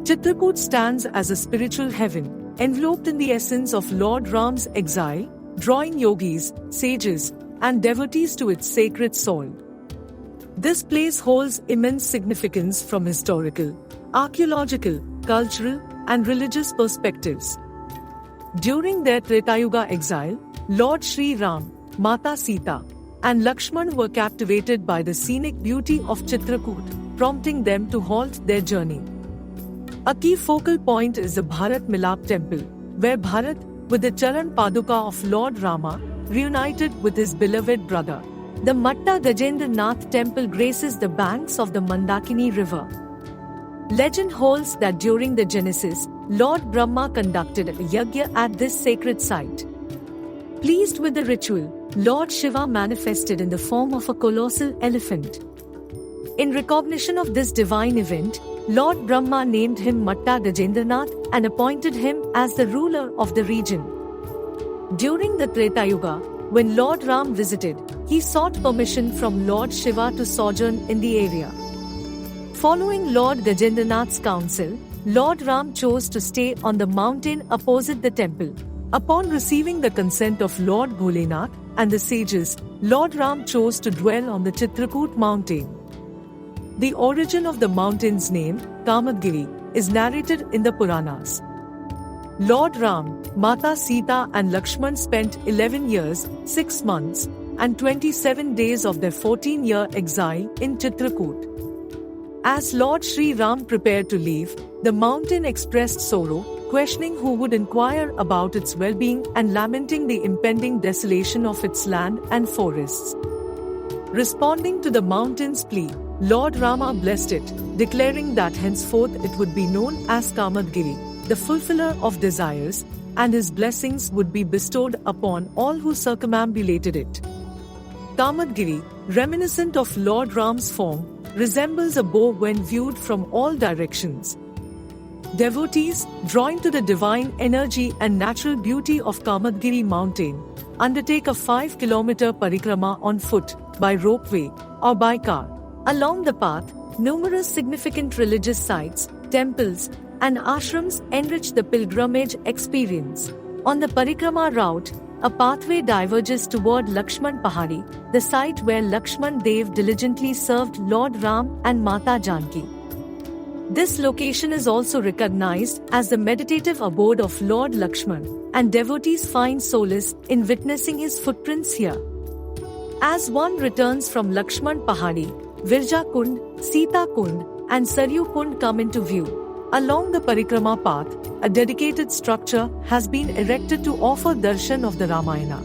Chitrakoot stands as a spiritual heaven, enveloped in the essence of Lord Ram's exile, drawing yogis, sages, and devotees to its sacred soil. This place holds immense significance from historical, archaeological, cultural, and religious perspectives. During their Tretayuga exile, Lord Sri Ram, Mata Sita, and Lakshman were captivated by the scenic beauty of Chitrakoot, prompting them to halt their journey. A key focal point is the Bharat Milap temple, where Bharat, with the Charan Paduka of Lord Rama, reunited with his beloved brother. The Matta Gajendra Nath temple graces the banks of the Mandakini river. Legend holds that during the Genesis, Lord Brahma conducted a yajna at this sacred site. Pleased with the ritual, Lord Shiva manifested in the form of a colossal elephant. In recognition of this divine event, Lord Brahma named him Matta Gajendranath and appointed him as the ruler of the region. During the Treta Yuga, when Lord Ram visited, he sought permission from Lord Shiva to sojourn in the area. Following Lord Gajendranath's counsel, Lord Ram chose to stay on the mountain opposite the temple. Upon receiving the consent of Lord Bholenath and the sages, Lord Ram chose to dwell on the Chitrakoot mountain. The origin of the mountain's name, Kamadgiri, is narrated in the Puranas. Lord Ram, Mata Sita and Lakshman spent 11 years, 6 months, and 27 days of their 14-year exile in Chitrakoot. As Lord Sri Ram prepared to leave, the mountain expressed sorrow, questioning who would inquire about its well-being and lamenting the impending desolation of its land and forests. Responding to the mountain's plea, Lord Rama blessed it, declaring that henceforth it would be known as Kamadgiri, the fulfiller of desires, and his blessings would be bestowed upon all who circumambulated it. Kamadgiri, reminiscent of Lord Ram's form, resembles a bow when viewed from all directions. Devotees, drawn to the divine energy and natural beauty of Kamadgiri mountain, undertake a 5-kilometer parikrama on foot, by ropeway, or by car. Along the path, numerous significant religious sites, temples, and ashrams enrich the pilgrimage experience. On the parikrama route, a pathway diverges toward Lakshman Pahari, the site where Lakshman Dev diligently served Lord Ram and Mata Janki. This location is also recognized as the meditative abode of Lord Lakshman, and devotees find solace in witnessing his footprints here. As one returns from Lakshman Pahari, Virja Kund, Sita Kund, and Saryu Kund come into view. Along the parikrama path, a dedicated structure has been erected to offer darshan of the Ramayana.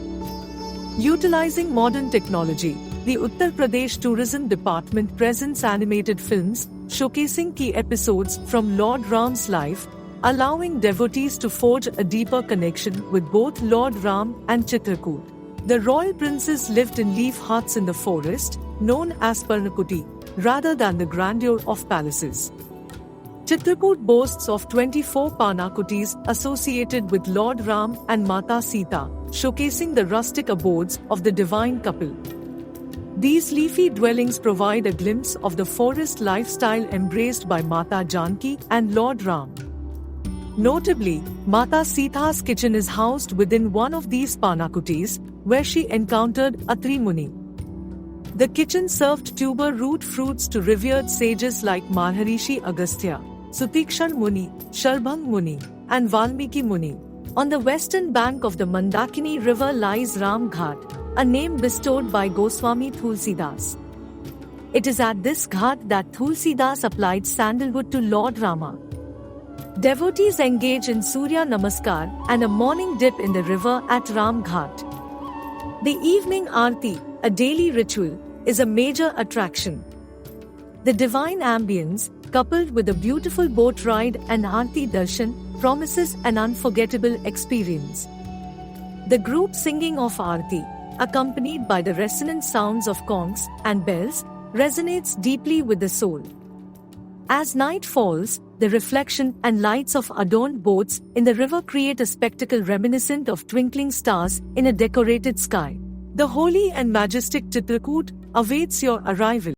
Utilizing modern technology, the Uttar Pradesh Tourism Department presents animated films showcasing key episodes from Lord Ram's life, allowing devotees to forge a deeper connection with both Lord Ram and Chitrakoot. The royal princes lived in leaf huts in the forest, known as Parnakuti, rather than the grandeur of palaces. Chitrakoot boasts of 24 Parnakutis associated with Lord Ram and Mata Sita, showcasing the rustic abodes of the divine couple. These leafy dwellings provide a glimpse of the forest lifestyle embraced by Mata Janki and Lord Ram. Notably, Mata Sita's kitchen is housed within one of these Parnakutis, where she encountered Atri Muni. The kitchen served tuber root fruits to revered sages like Maharishi Agastya, Sutikshan Muni, Sharbhang Muni, and Valmiki Muni. On the western bank of the Mandakini river lies Ram Ghat, a name bestowed by Goswami Tulsidas. It is at this ghat that Tulsidas applied sandalwood to Lord Rama. Devotees engage in Surya Namaskar and a morning dip in the river at Ram Ghat. The evening Aarti, a daily ritual, is a major attraction. The divine ambience, coupled with a beautiful boat ride and Aarti Darshan, promises an unforgettable experience. The group singing of Aarti, accompanied by the resonant sounds of conchs and bells, resonates deeply with the soul. As night falls, the reflection and lights of adorned boats in the river create a spectacle reminiscent of twinkling stars in a decorated sky. The holy and majestic Chitrakoot awaits your arrival.